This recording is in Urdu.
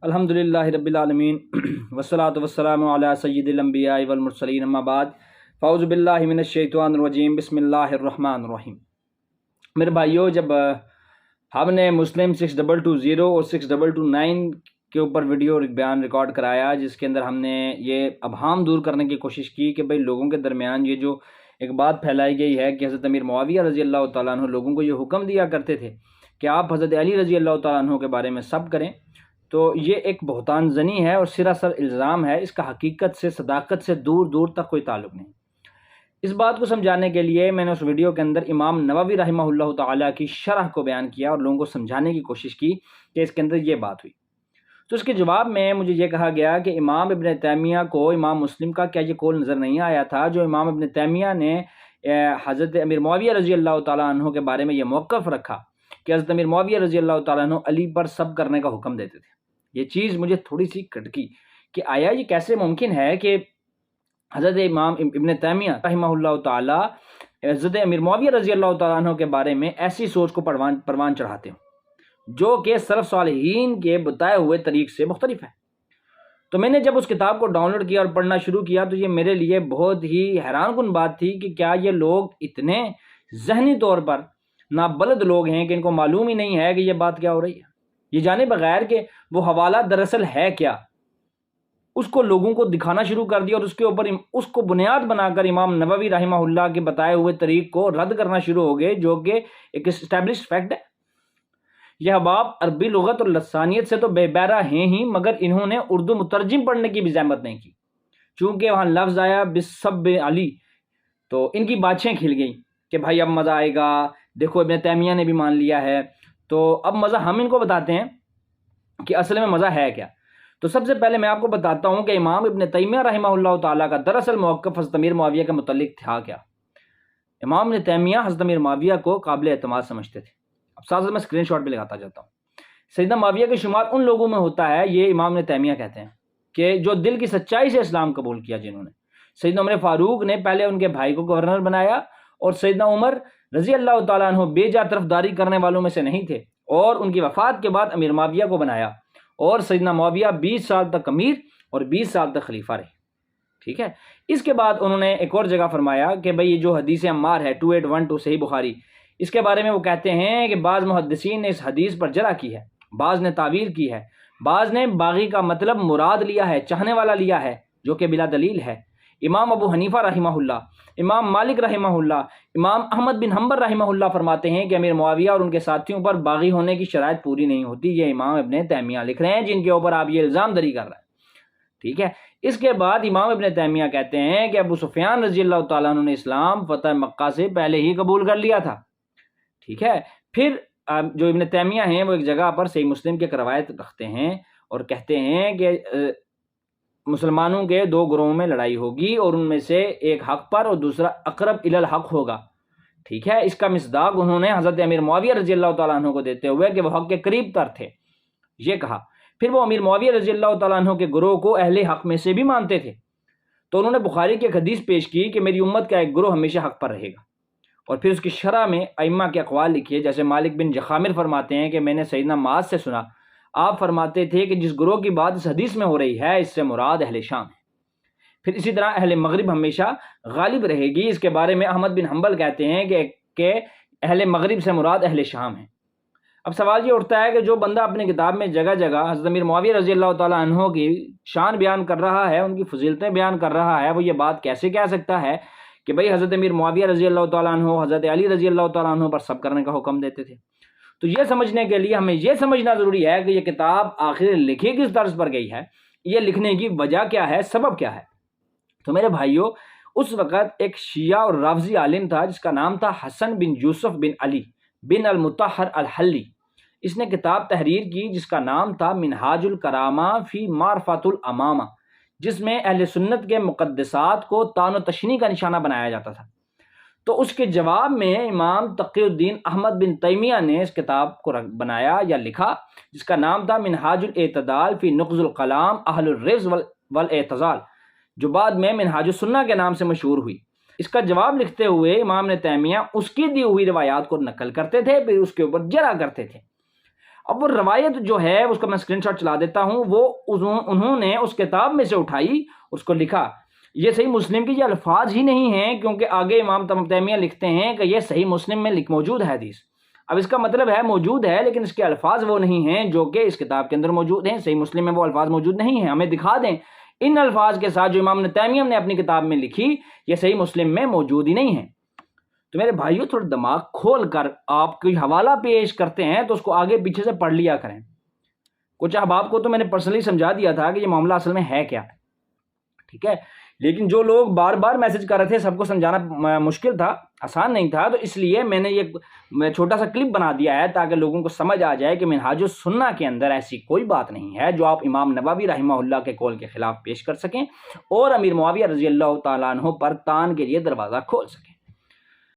الحمدللہ رب العالمین والصلاة والسلام علی سید الانبیاء والمرسلین اما بعد فاعوذ باللہ من الشیطان الرجیم بسم اللہ الرحمن الرحیم۔ میرے بھائیو، جب ہم نے مسلم 6220 اور 6229 کے اوپر ویڈیو بیان ریکارڈ کرایا، جس کے اندر ہم نے یہ ابہام دور کرنے کی کوشش کی کہ بھئی لوگوں کے درمیان یہ جو ایک بات پھیلائی گئی ہے کہ حضرت امیر معاویہ رضی اللہ تعالیٰ عنہ لوگوں کو یہ حکم دیا کرتے تھے کہ آپ حضرت علی رضی اللہ تعالیٰ عنہ کے بارے میں سب کریں، تو یہ ایک بہتان زنی ہے اور سراسر الزام ہے۔ اس کا حقیقت سے، صداقت سے دور دور تک کوئی تعلق نہیں۔ اس بات کو سمجھانے کے لیے میں نے اس ویڈیو کے اندر امام نووی رحمہ اللہ تعالیٰ کی شرح کو بیان کیا اور لوگوں کو سمجھانے کی کوشش کی کہ اس کے اندر یہ بات ہوئی۔ تو اس کے جواب میں مجھے یہ کہا گیا کہ امام ابن تیمیہ کو امام مسلم کا کیا یہ قول نظر نہیں آیا تھا جو امام ابن تیمیہ نے حضرت امیر معاویہ رضی اللہ تعالیٰ عنہ کے بارے میں یہ موقف رکھا کہ حضرت امیر معاویہ رضی اللہ تعالیٰ عنہ علی پر سب کرنے کا حکم دیتے تھے۔ یہ چیز مجھے تھوڑی سی کھٹکی کہ آیا یہ کیسے ممکن ہے کہ حضرت امام ابن تیمیہ رحمہ اللہ تعالیٰ حضرت امیر معاویہ رضی اللہ تعالیٰ عنہ کے بارے میں ایسی سوچ کو پروان چڑھاتے ہوں جو کہ سلف صالحین کے بتائے ہوئے طریق سے مختلف ہے۔ تو میں نے جب اس کتاب کو ڈاؤن لوڈ کیا اور پڑھنا شروع کیا تو یہ میرے لیے بہت ہی حیران کن بات تھی کہ کیا یہ لوگ اتنے ذہنی طور پر نابلد لوگ ہیں کہ ان کو معلوم ہی نہیں ہے کہ یہ بات کیا ہو رہی ہے، یہ جانے بغیر کہ وہ حوالہ دراصل ہے کیا، اس کو لوگوں کو دکھانا شروع کر دیا اور اس کے اوپر اس کو بنیاد بنا کر امام نووی رحمہ اللہ کے بتائے ہوئے طریق کو رد کرنا شروع ہو گئے، جو کہ ایک اسٹیبلشڈ فیکٹ ہے۔ یہ احباب عربی لغت اور لسانیت سے تو بے بہرہ ہیں ہی، مگر انہوں نے اردو مترجم پڑھنے کی بھی زحمت نہیں کی، چونکہ وہاں لفظ آیا بسب علی تو ان کی باتیں کھل گئیں کہ بھائی اب مزہ آئے گا، دیکھو ابن تیمیہ نے بھی مان لیا ہے، تو اب مزہ ہم ان کو بتاتے ہیں کہ اصل میں مزہ ہے کیا۔ تو سب سے پہلے میں آپ کو بتاتا ہوں کہ امام ابن تیمیہ رحمہ اللہ تعالیٰ کا دراصل موقف حضرت امیر معاویہ کے متعلق تھا کیا۔ امام ابن تیمیہ حضرت امیر معاویہ کو قابل اعتماد سمجھتے تھے۔ اب ساتھ میں اسکرین شاٹ بھی لگاتا جاتا ہوں۔ سیدنا معاویہ کے شمار ان لوگوں میں ہوتا ہے، یہ امام ابن تیمیہ کہتے ہیں، کہ جو دل کی سچائی سے اسلام قبول کیا، جنہوں نے سیدنا عمر فاروق نے پہلے ان کے بھائی کو گورنر بنایا اور سیدنا عمر رضی اللہ تعالیٰ عنہ بے جا طرفداری کرنے والوں میں سے نہیں تھے، اور ان کی وفات کے بعد امیر معاویہ کو بنایا، اور سیدنا معاویہ 20 سال تک امیر اور 20 سال تک خلیفہ رہے۔ ٹھیک ہے، اس کے بعد انہوں نے ایک اور جگہ فرمایا کہ بھئی یہ جو حدیث عمار ہے 2812 صحیح بخاری، اس کے بارے میں وہ کہتے ہیں کہ بعض محدثین نے اس حدیث پر جرح کی ہے، بعض نے تعویل کی ہے، بعض نے باغی کا مطلب مراد لیا ہے، چاہنے والا لیا ہے، جو کہ بلا دلیل ہے۔ امام ابو حنیفہ رحمہ اللہ، امام مالک رحمہ اللہ، امام احمد بن حنبل رحمہ اللہ فرماتے ہیں کہ امیر معاویہ اور ان کے ساتھیوں پر باغی ہونے کی شرائط پوری نہیں ہوتی۔ یہ امام ابن تیمیہ لکھ رہے ہیں جن کے اوپر آپ یہ الزام دری کر رہے ہیں۔ ٹھیک ہے، اس کے بعد امام ابن تیمیہ کہتے ہیں کہ ابو سفیان رضی اللہ تعالیٰ عنہ نے اسلام فتح مکہ سے پہلے ہی قبول کر لیا تھا۔ ٹھیک ہے، پھر جو ابن تیمیہ ہیں وہ ایک جگہ پر صحیح مسلم کی روایت رکھتے ہیں اور کہتے ہیں کہ مسلمانوں کے 2 گروہوں میں لڑائی ہوگی اور ان میں سے ایک حق پر اور دوسرا اقرب الی الحق ہوگا۔ ٹھیک ہے، اس کا مصداق انہوں نے حضرت امیر معاویہ رضی اللہ تعالیٰ عنہ کو دیتے ہوئے کہ وہ حق کے قریب تر تھے یہ کہا۔ پھر وہ امیر معاویہ رضی اللہ تعالیٰ عنہ کے گروہ کو اہل حق میں سے بھی مانتے تھے، تو انہوں نے بخاری کی ایک حدیث پیش کی کہ میری امت کا ایک گروہ ہمیشہ حق پر رہے گا، اور پھر اس کی شرح میں ائمہ کے اقوال لکھیے، جیسے مالک بن جخامر فرماتے ہیں کہ میں نے سیدنا معاذ سے سنا، آپ فرماتے تھے کہ جس گروہ کی بات اس حدیث میں ہو رہی ہے اس سے مراد اہل شام ہے۔ پھر اسی طرح اہل مغرب ہمیشہ غالب رہے گی، اس کے بارے میں احمد بن حنبل کہتے ہیں کہ اہل مغرب سے مراد اہل شام ہے۔ اب سوال یہ اٹھتا ہے کہ جو بندہ اپنی کتاب میں جگہ جگہ حضرت امیر معاویہ رضی اللہ تعالیٰ عنہ کی شان بیان کر رہا ہے، ان کی فضیلتیں بیان کر رہا ہے، وہ یہ بات کیسے کہہ سکتا ہے کہ بھئی حضرت امیر معاویہ رضی اللہ تعالیٰ عنہ حضرت علی رضی اللہ تعالیٰ عنہ پر سب کرنے کا حکم دیتے تھے؟ تو یہ سمجھنے کے لیے ہمیں یہ سمجھنا ضروری ہے کہ یہ کتاب آخر لکھی کس طرز پر گئی ہے، یہ لکھنے کی وجہ کیا ہے، سبب کیا ہے۔ تو میرے بھائیوں، اس وقت ایک شیعہ اور رافضی عالم تھا جس کا نام تھا حسن بن یوسف بن علی بن المطہر الحلی۔ اس نے کتاب تحریر کی جس کا نام تھا منہاج الکرامہ فی معرفت الامامہ، جس میں اہل سنت کے مقدسات کو طعن و تشنیع کا نشانہ بنایا جاتا تھا۔ تو اس کے جواب میں امام تقی الدین احمد بن تیمیہ نے اس کتاب کو بنایا یا لکھا جس کا نام تھا منہاج الاعتدال فی نقض الکلام اہل الرفض والاعتزال، جو بعد میں منہاج السنہ کے نام سے مشہور ہوئی۔ اس کا جواب لکھتے ہوئے امام نے تیمیہ اس کی دی ہوئی روایات کو نقل کرتے تھے، پھر اس کے اوپر جرح کرتے تھے۔ اب وہ روایت جو ہے اس کا میں اسکرین شاٹ چلا دیتا ہوں، وہ انہوں نے اس کتاب میں سے اٹھائی، اس کو لکھا۔ یہ صحیح مسلم کی یہ الفاظ ہی نہیں ہیں، کیونکہ آگے امام تیمیہ لکھتے ہیں کہ یہ صحیح مسلم میں موجود ہے حدیث۔ اب اس کا مطلب ہے موجود ہے، لیکن اس کے الفاظ وہ نہیں ہیں جو کہ اس کتاب کے اندر موجود ہیں، صحیح مسلم میں وہ الفاظ موجود نہیں ہیں، ہمیں دکھا دیں ان الفاظ کے ساتھ جو امام تیمیہ نے اپنی کتاب میں لکھی، یہ صحیح مسلم میں موجود ہی نہیں ہیں۔ تو میرے بھائیوں تھوڑا دماغ کھول کر آپ کوئی حوالہ پیش کرتے ہیں تو اس کو آگے پیچھے سے پڑھ لیا کریں۔ کچھ احباب کو تو میں نے پرسنلی سمجھا دیا تھا کہ یہ معاملہ اصل میں ہے کیا، ٹھیک ہے، لیکن جو لوگ بار بار میسج کر رہے تھے سب کو سمجھانا مشکل تھا، آسان نہیں تھا، تو اس لیے میں نے یہ چھوٹا سا کلپ بنا دیا ہے تاکہ لوگوں کو سمجھ آ جائے کہ منہاج السنہ کے اندر ایسی کوئی بات نہیں ہے جو آپ امام نووی رحمہ اللہ کے قول کے خلاف پیش کر سکیں اور امیر معاویہ رضی اللہ تعالیٰ عنہ پر تان کے لیے دروازہ کھول سکیں۔